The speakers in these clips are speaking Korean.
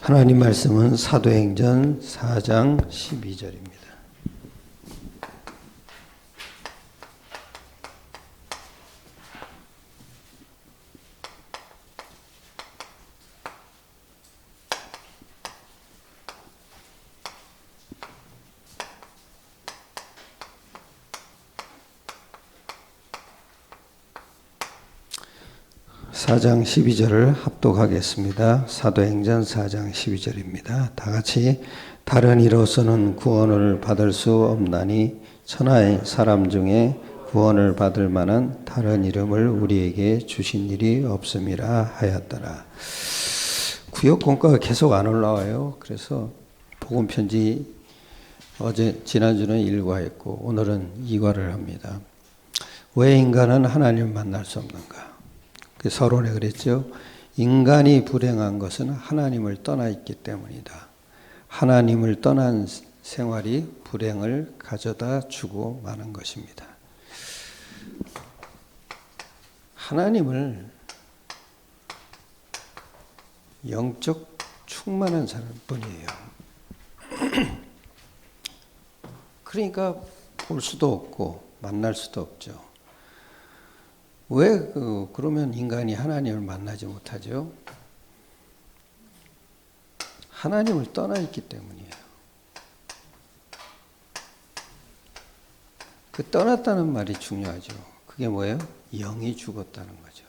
하나님 말씀은 사도행전 4장 12절입니다. 사장 12절을 합독하겠습니다. 사도행전 4장 12절입니다. 다 같이 다른 이로서는 구원을 받을 수 없나니 천하의 사람 중에 구원을 받을 만한 다른 이름을 우리에게 주신 일이 없음이라 하였더라. 구역 공과가 계속 안 올라와요. 그래서 복음 편지 지난주는 1과했고 오늘은 2과를 합니다. 왜 인간은 하나님을 만날 수 없는가? 서론에 그랬죠. 인간이 불행한 것은 하나님을 떠나 있기 때문이다. 하나님을 떠난 생활이 불행을 가져다 주고 마는 것입니다. 하나님을 영적 충만한 사람뿐이에요. 그러니까 볼 수도 없고 만날 수도 없죠. 왜 그러면 인간이 하나님을 만나지 못하죠? 하나님을 떠나 있기 때문이에요. 그 떠났다는 말이 중요하죠. 그게 뭐예요? 영이 죽었다는 거죠.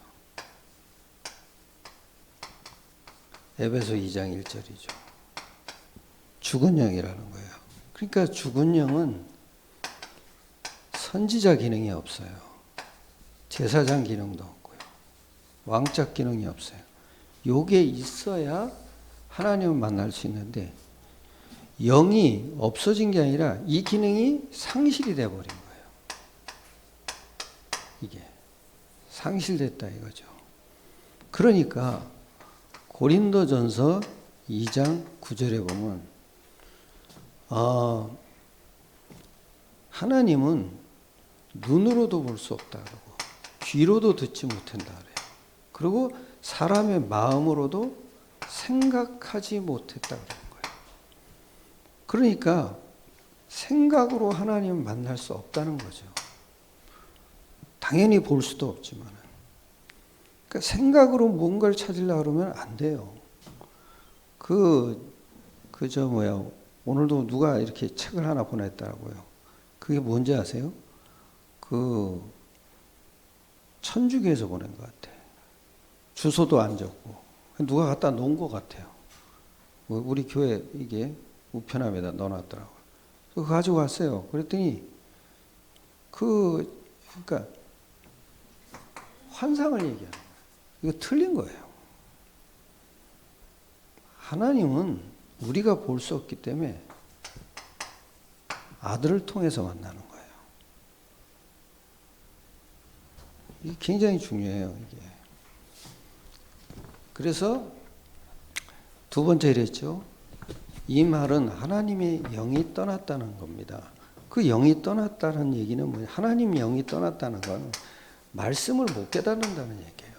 에베소 2장 1절이죠. 죽은 영이라는 거예요. 그러니까 죽은 영은 선지자 기능이 없어요. 제사장 기능도 없고요. 왕적 기능이 없어요. 요게 있어야 하나님을 만날 수 있는데 영이 없어진 게 아니라 이 기능이 상실이 돼버린 거예요. 이게 상실됐다 이거죠. 그러니까 고린도전서 2장 9절에 보면 하나님은 눈으로도 볼 수 없다 그러고 귀로도 듣지 못한다 그래요. 그리고 사람의 마음으로도 생각하지 못했다 그런 거예요. 그러니까 생각으로 하나님을 만날 수 없다는 거죠. 당연히 볼 수도 없지만, 그러니까 생각으로 뭔가를 찾으려고 그러면 안 돼요. 오늘도 누가 이렇게 책을 하나 보냈더라고요. 그게 뭔지 아세요? 천주교에서 보낸 것 같아. 주소도 안 적고 누가 갖다 놓은 것 같아요. 우리 교회 이게 우편함에다 넣어놨더라고요. 그거 가지고 왔어요. 그랬더니 그러니까 환상을 얘기하는 거예요. 이거 틀린 거예요. 하나님은 우리가 볼 수 없기 때문에 아들을 통해서 만나는 거예요. 이게 굉장히 중요해요, 이게. 그래서 두 번째 이랬죠. 이 말은 하나님의 영이 떠났다는 겁니다. 그 영이 떠났다는 얘기는 뭐예요? 하나님 영이 떠났다는 건 말씀을 못 깨닫는다는 얘기예요.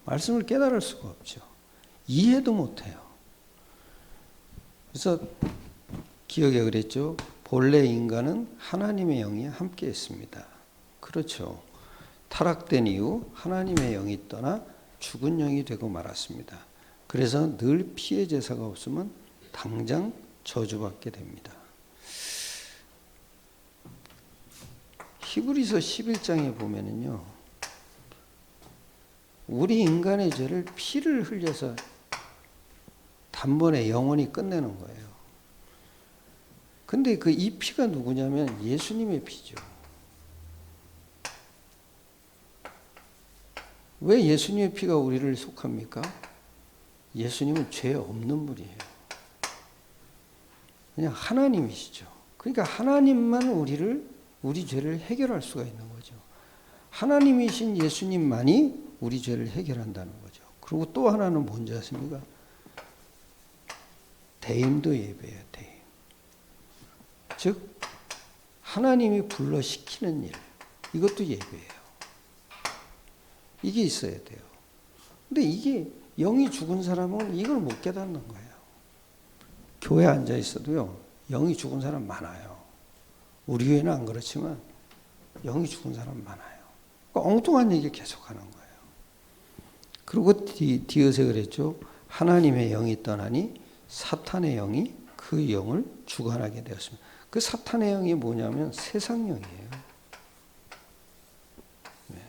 말씀을 깨달을 수가 없죠. 이해도 못 해요. 그래서 기억에 그랬죠. 본래 인간은 하나님의 영이 함께 있습니다. 그렇죠. 타락된 이후 하나님의 영이 떠나 죽은 영이 되고 말았습니다. 그래서 늘 피해 제사가 없으면 당장 저주받게 됩니다. 히브리서 11장에 보면은요, 우리 인간의 죄를 피를 흘려서 단번에 영원히 끝내는 거예요. 근데 이 피가 누구냐면 예수님의 피죠. 왜 예수님의 피가 우리를 속합니까? 예수님은 죄 없는 분이에요. 그냥 하나님이시죠. 그러니까 하나님만 우리 죄를 해결할 수가 있는 거죠. 하나님이신 예수님만이 우리 죄를 해결한다는 거죠. 그리고 또 하나는 뭔지 아십니까? 대임도 예배예요, 대임. 즉 하나님이 불러시키는 일, 이것도 예배예요. 이게 있어야 돼요. 근데 이게 영이 죽은 사람은 이걸 못 깨닫는 거예요. 교회에 앉아 있어도요, 영이 죽은 사람 많아요. 우리 교회는 안 그렇지만 영이 죽은 사람 많아요. 그러니까 엉뚱한 얘기 계속하는 거예요. 그리고 디귿에 그랬죠. 하나님의 영이 떠나니 사탄의 영이 그 영을 주관하게 되었습니다. 그 사탄의 영이 뭐냐면 세상 영이에요. 네.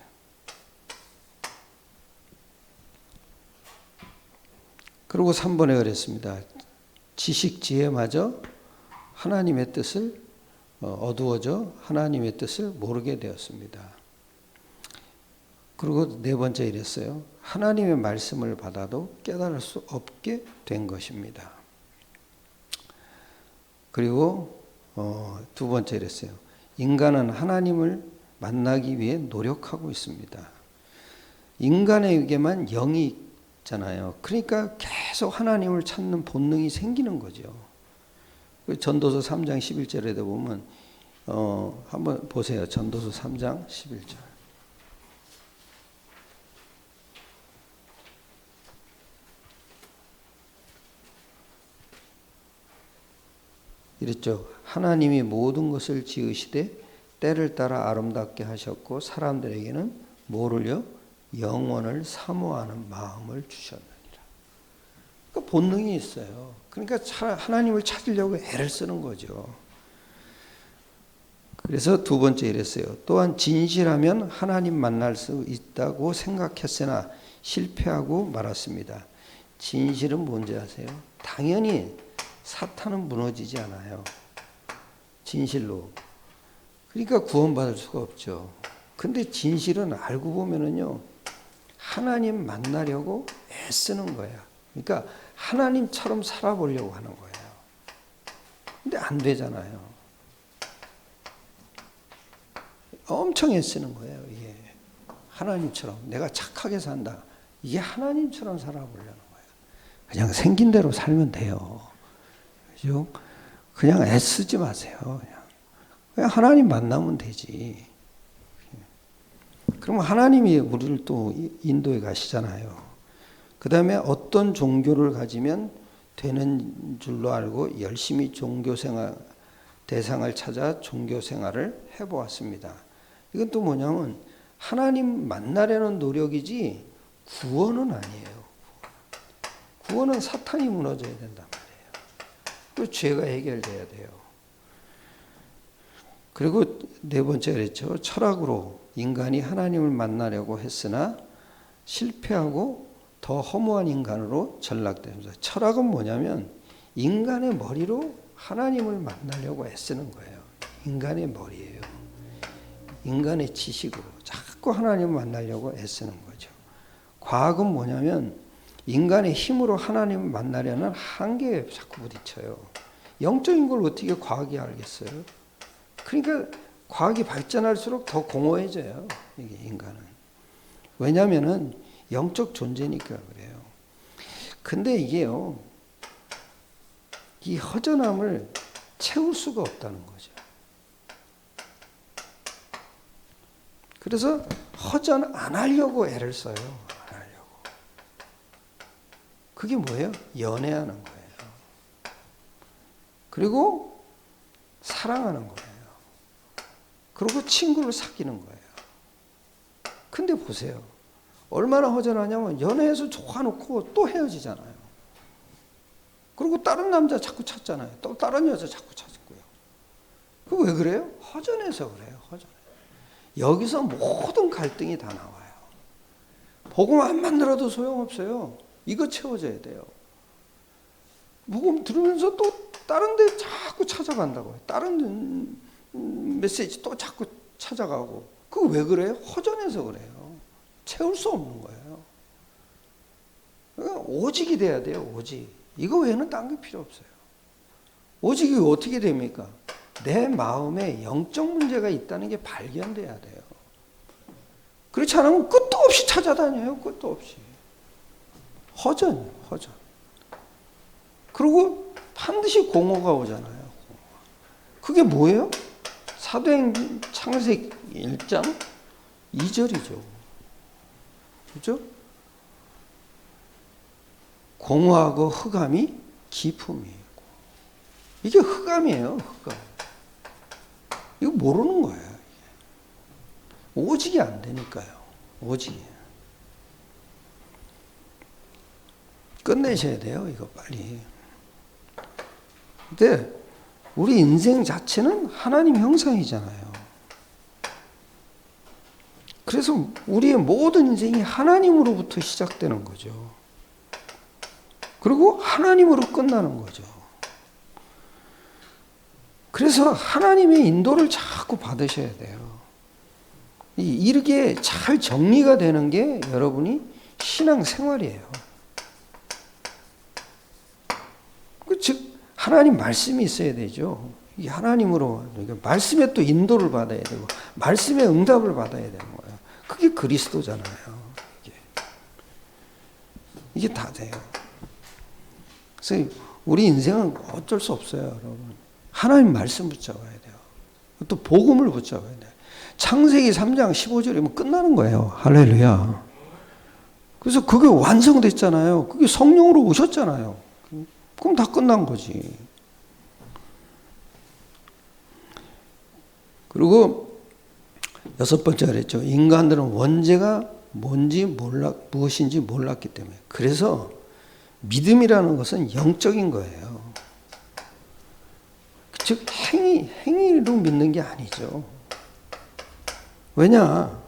그리고 3번에 그랬습니다. 지식 지혜마저 하나님의 뜻을 어두워져 하나님의 뜻을 모르게 되었습니다. 그리고 4번째 이랬어요. 하나님의 말씀을 받아도 깨달을 수 없게 된 것입니다. 그리고 2번째 이랬어요. 인간은 하나님을 만나기 위해 노력하고 있습니다. 인간에게만 영이 있잖아요. 그러니까 계속 하나님을 찾는 본능이 생기는 거죠. 전도서 3장 11절에 보면 한번 보세요. 전도서 3장 11절. 이랬죠. 하나님이 모든 것을 지으시되 때를 따라 아름답게 하셨고 사람들에게는 뭐를요? 영원을 사모하는 마음을 주셨느니라. 그러니까 본능이 있어요. 그러니까 하나님을 찾으려고 애를 쓰는 거죠. 그래서 2번째 이랬어요. 또한 진실하면 하나님 만날 수 있다고 생각했으나 실패하고 말았습니다. 진실은 뭔지 아세요? 당연히 사탄은 무너지지 않아요. 진실로. 그러니까 구원받을 수가 없죠. 근데 진실은 알고 보면은요, 하나님 만나려고 애쓰는 거야. 그러니까 하나님처럼 살아보려고 하는 거예요. 근데 안 되잖아요. 엄청 애쓰는 거예요, 이게. 하나님처럼 내가 착하게 산다. 이게 하나님처럼 살아보려는 거예요. 그냥 생긴 대로 살면 돼요. 그죠? 그냥 애쓰지 마세요. 그냥 하나님 만나면 되지. 그러면 하나님이 우리를 또 인도에 가시잖아요. 그 다음에 어떤 종교를 가지면 되는 줄로 알고 열심히 종교생활 대상을 찾아 종교생활을 해보았습니다. 이건 또 뭐냐면 하나님 만나려는 노력이지 구원은 아니에요. 구원은 사탄이 무너져야 된단 말이에요. 그 죄가 해결돼야 돼요. 그리고 4번째 그랬죠. 철학으로 인간이 하나님을 만나려고 했으나 실패하고 더 허무한 인간으로 전락됩니다. 철학은 뭐냐면 인간의 머리로 하나님을 만나려고 애쓰는 거예요. 인간의 머리예요. 인간의 지식으로 자꾸 하나님을 만나려고 애쓰는 거죠. 과학은 뭐냐면 인간의 힘으로 하나님을 만나려는 한계에 자꾸 부딪혀요. 영적인 걸 어떻게 과학이 알겠어요? 그러니까 과학이 발전할수록 더 공허해져요. 이게 인간은. 왜냐하면은 영적 존재니까 그래요. 근데 이게요, 이 허전함을 채울 수가 없다는 거죠. 그래서 허전 안 하려고 애를 써요. 안 하려고. 그게 뭐예요? 연애하는 거예요. 그리고 사랑하는 거예요. 그리고 친구를 사귀는 거예요. 근데 보세요. 얼마나 허전하냐면 연애해서 좋아놓고 또 헤어지잖아요. 그리고 다른 남자 자꾸 찾잖아요. 또 다른 여자 자꾸 찾고요. 그거 왜 그래요? 허전해서 그래요. 허전해. 여기서 모든 갈등이 다 나와요. 복음 안 만들어도 소용없어요. 이거 채워져야 돼요. 복음 들으면서 또 다른 데 자꾸 찾아간다고요. 다른 메시지 또 자꾸 찾아가고. 그거 왜 그래요? 허전해서 그래요. 채울 수 없는 거예요. 그러니까 오직이 돼야 돼요. 오직. 이거 외에는 딴 게 필요 없어요. 오직이 어떻게 됩니까? 내 마음에 영적 문제가 있다는 게 발견돼야 돼요. 그렇지 않으면 끝도 없이 찾아다녀요. 끝도 없이. 허전이에요. 허전. 그리고 반드시 공허가 오잖아요. 그게 뭐예요? 사도행 창세기 1장 2절이죠. 그죠? 공허하고 흑암이 깊음이고. 이게 흑암이에요. 흑암. 이거 모르는 거예요. 오직이 안 되니까요. 오직이. 끝내셔야 돼요. 이거 빨리. 근데 우리 인생 자체는 하나님 형상이잖아요. 그래서 우리의 모든 인생이 하나님으로부터 시작되는 거죠. 그리고 하나님으로 끝나는 거죠. 그래서 하나님의 인도를 자꾸 받으셔야 돼요. 이렇게 잘 정리가 되는 게 여러분이 신앙 생활이에요. 즉 하나님 말씀이 있어야 되죠. 이 하나님으로 말씀에 또 인도를 받아야 되고 말씀에 응답을 받아야 되는 거예요. 그게 그리스도잖아요. 이게 다 돼요. 그래서 우리 인생은 어쩔 수 없어요, 여러분. 하나님 말씀 붙잡아야 돼요. 또 복음을 붙잡아야 돼요. 창세기 3장 15절이면 끝나는 거예요. 할렐루야. 그래서 그게 완성됐잖아요. 그게 성령으로 오셨잖아요. 그럼 다 끝난 거지. 그리고 6번째 그랬죠. 인간들은 원죄가 무엇인지 몰랐기 때문에. 그래서 믿음이라는 것은 영적인 거예요. 즉 행위로 믿는 게 아니죠. 왜냐?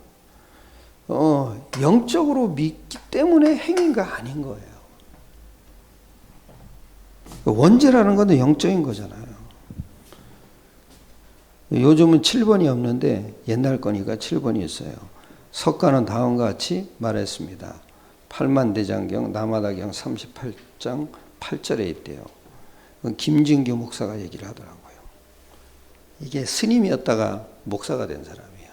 영적으로 믿기 때문에 행위가 아닌 거예요. 원죄라는 건 영적인 거잖아요. 요즘은 7번이 없는데 옛날 거니까 7번이 있어요. 석가는 다음과 같이 말했습니다. 팔만대장경 남아다경 38장 8절에 있대요. 김진규 목사가 얘기를 하더라고요. 이게 스님이었다가 목사가 된 사람이에요.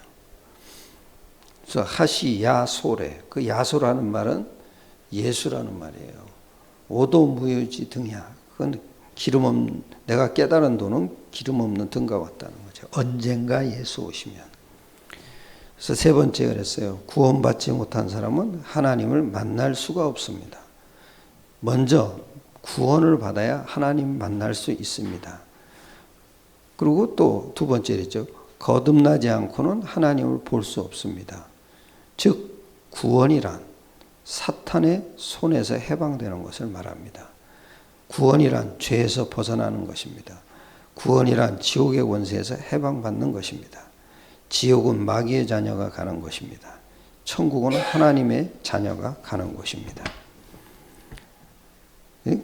그래서 하시 야소래. 그 야소라는 말은 예수라는 말이에요. 오도무유지 등이야. 그건 내가 깨달은 도는 기름 없는 등과 같다는 거죠. 언젠가 예수 오시면. 그래서 세 번째 그랬어요. 구원받지 못한 사람은 하나님을 만날 수가 없습니다. 먼저 구원을 받아야 하나님 만날 수 있습니다. 그리고 또 두 번째 그랬죠. 거듭나지 않고는 하나님을 볼 수 없습니다. 즉 구원이란 사탄의 손에서 해방되는 것을 말합니다. 구원이란 죄에서 벗어나는 것입니다. 구원이란 지옥의 권세에서 해방받는 것입니다. 지옥은 마귀의 자녀가 가는 것입니다. 천국은 하나님의 자녀가 가는 곳입니다.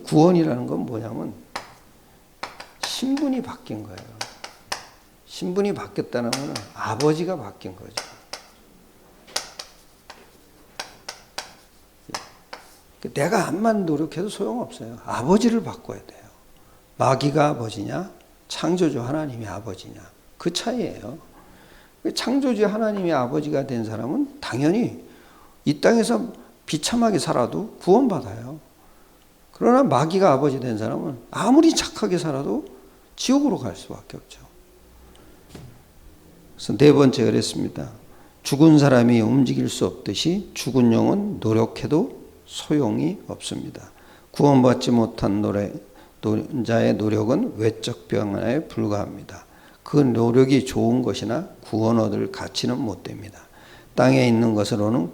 구원이라는 건 뭐냐면 신분이 바뀐 거예요. 신분이 바뀌었다는 건 아버지가 바뀐 거죠. 내가 암만 노력해도 소용없어요. 아버지를 바꿔야 돼요. 마귀가 아버지냐? 창조주 하나님이 아버지냐? 그 차이예요. 창조주 하나님이 아버지가 된 사람은 당연히 이 땅에서 비참하게 살아도 구원받아요. 그러나 마귀가 아버지 된 사람은 아무리 착하게 살아도 지옥으로 갈 수밖에 없죠. 그래서 네 번째 그랬습니다. 죽은 사람이 움직일 수 없듯이 죽은 영은 노력해도 소용이 없습니다. 구원받지 못한 자의 노력은 외적 병화에 불과합니다. 그 노력이 좋은 것이나 구원 얻을 가치는 못 됩니다. 땅에 있는 것으로는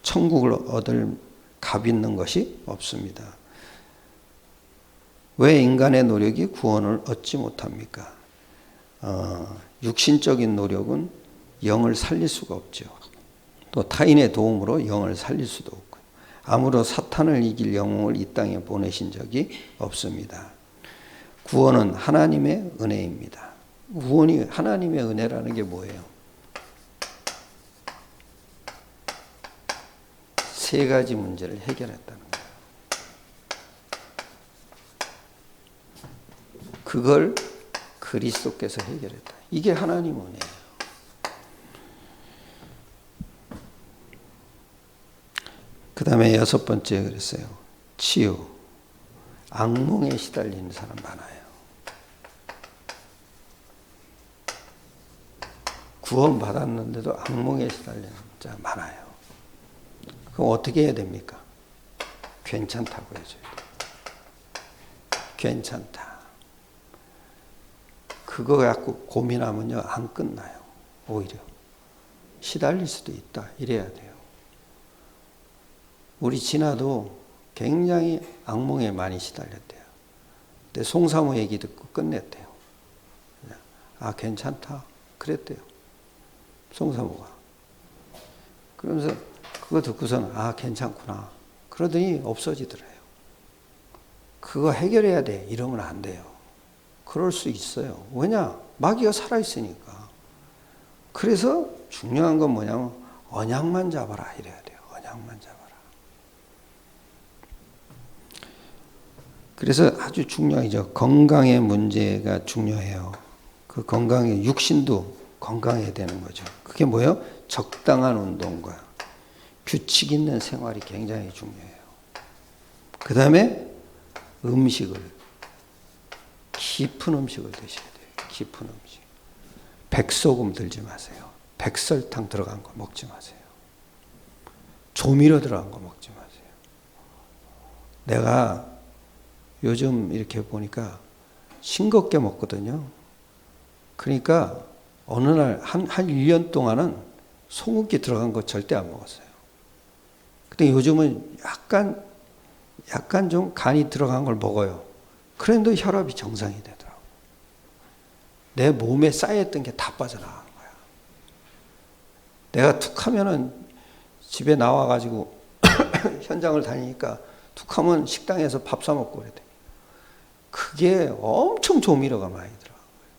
천국을 얻을 값 있는 것이 없습니다. 왜 인간의 노력이 구원을 얻지 못합니까? 육신적인 노력은 영을 살릴 수가 없죠. 또 타인의 도움으로 영을 살릴 수도 없고 아무로 사탄을 이길 영웅을 이 땅에 보내신 적이 없습니다. 구원은 하나님의 은혜입니다. 구원이 하나님의 은혜라는 게 뭐예요? 세 가지 문제를 해결했다는 거예요. 그걸 그리스도께서 해결했다. 이게 하나님 은혜예요. 그 다음에 여섯 번째 그랬어요. 치유. 악몽에 시달리는 사람 많아요. 구원 받았는데도 악몽에 시달리는 자 많아요. 그럼 어떻게 해야 됩니까? 괜찮다고 해줘야 돼요. 괜찮다. 그거 갖고 고민하면요, 안 끝나요. 오히려. 시달릴 수도 있다. 이래야 돼요. 우리 진아도 굉장히 악몽에 많이 시달렸대요. 근데 송사모 얘기 듣고 끝냈대요. 아, 괜찮다. 그랬대요. 송사모가. 그러면서 그거 듣고서는 아, 괜찮구나. 그러더니 없어지더래요. 그거 해결해야 돼. 이러면 안 돼요. 그럴 수 있어요. 왜냐? 마귀가 살아있으니까. 그래서 중요한 건 뭐냐면 언약만 잡아라. 이래야 돼요. 언약만 잡아라. 그래서 아주 중요하죠. 건강의 문제가 중요해요. 그 건강의 육신도 건강해야 되는 거죠. 그게 뭐예요? 적당한 운동과 규칙 있는 생활이 굉장히 중요해요. 그 다음에 음식을, 깊은 음식을 드셔야 돼요. 깊은 음식. 백소금 들지 마세요. 백설탕 들어간 거 먹지 마세요. 조미료 들어간 거 먹지 마세요. 내가 요즘 이렇게 보니까 싱겁게 먹거든요. 그러니까 어느 날 한 1년 동안은 소금기 들어간 거 절대 안 먹었어요. 근데 요즘은 약간 좀 간이 들어간 걸 먹어요. 그런데 혈압이 정상이 되더라고요. 내 몸에 쌓여있던 게 다 빠져나간 거야. 내가 툭 하면은 집에 나와가지고 현장을 다니니까 툭 하면 식당에서 밥 사 먹고 그래. 그게 엄청 조미료가 많이 들어간 거예요.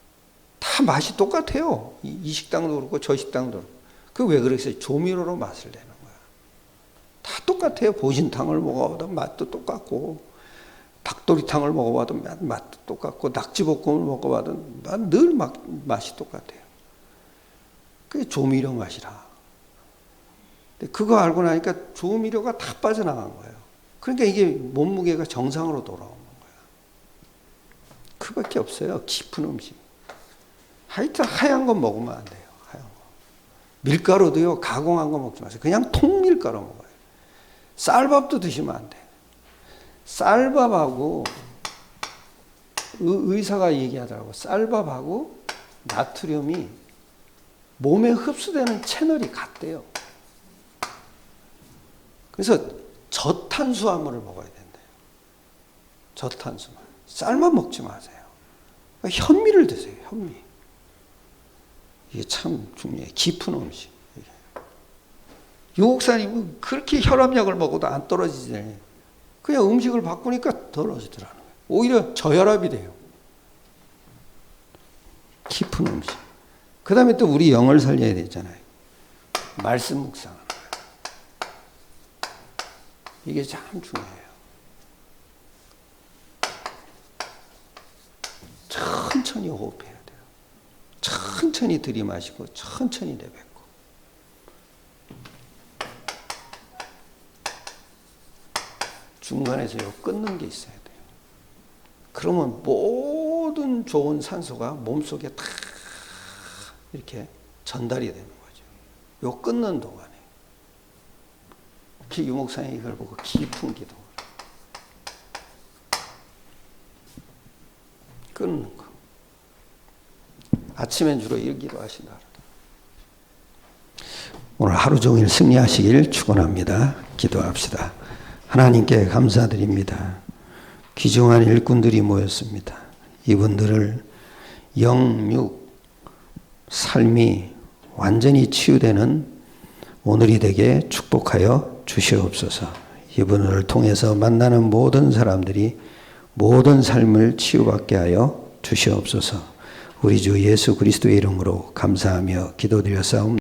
다 맛이 똑같아요. 이 식당도 그렇고 저 식당도 그렇고. 그 왜 그러겠어요? 조미료로 맛을 내는 거야. 다 똑같아요. 보신탕을 먹어봐도 맛도 똑같고, 닭도리탕을 먹어봐도 맛도 똑같고, 낙지볶음을 먹어봐도 늘 맛이 똑같아요. 그게 조미료 맛이라. 근데 그거 알고 나니까 조미료가 다 빠져나간 거예요. 그러니까 이게 몸무게가 정상으로 돌아오는 거야. 그밖에 없어요. 깊은 음식. 하여튼 하얀 거 먹으면 안 돼요. 하얀 거. 밀가루도요, 가공한 거 먹지 마세요. 그냥 통밀가루 먹어요. 쌀밥도 드시면 안 돼요. 쌀밥하고, 의사가 얘기하더라고. 쌀밥하고 나트륨이 몸에 흡수되는 채널이 같대요. 그래서 저탄수화물을 먹어야 된대요. 저탄수화물. 쌀만 먹지 마세요. 현미를 드세요. 현미. 이게 참 중요해요. 깊은 음식. 요곡사님은 그렇게 혈압약을 먹어도 안 떨어지잖아요. 그냥 음식을 바꾸니까 떨어지더라는 거예요. 오히려 저혈압이 돼요. 깊은 음식. 그 다음에 또 우리 영을 살려야 되잖아요. 말씀 묵상하는 거예요. 이게 참 중요해요. 천천히 호흡해야 돼요. 천천히 들이마시고 천천히 내뱉고. 중간에서 끊는 게 있어야 돼요. 그러면 모든 좋은 산소가 몸속에 다 이렇게 전달이 되는 거죠. 요 끊는 동안에. 특히 유목사님이 이걸 보고 깊은 기도. 끊는 거. 아침엔 주로 이런 기도 하신다. 오늘 하루 종일 승리하시길 축원합니다. 기도합시다. 하나님께 감사드립니다. 귀중한 일꾼들이 모였습니다. 이분들을 영육 삶이 완전히 치유되는 오늘이 되게 축복하여 주시옵소서. 이분을 통해서 만나는 모든 사람들이 모든 삶을 치유받게 하여 주시옵소서. 우리 주 예수 그리스도의 이름으로 감사하며 기도드렸사옵나다.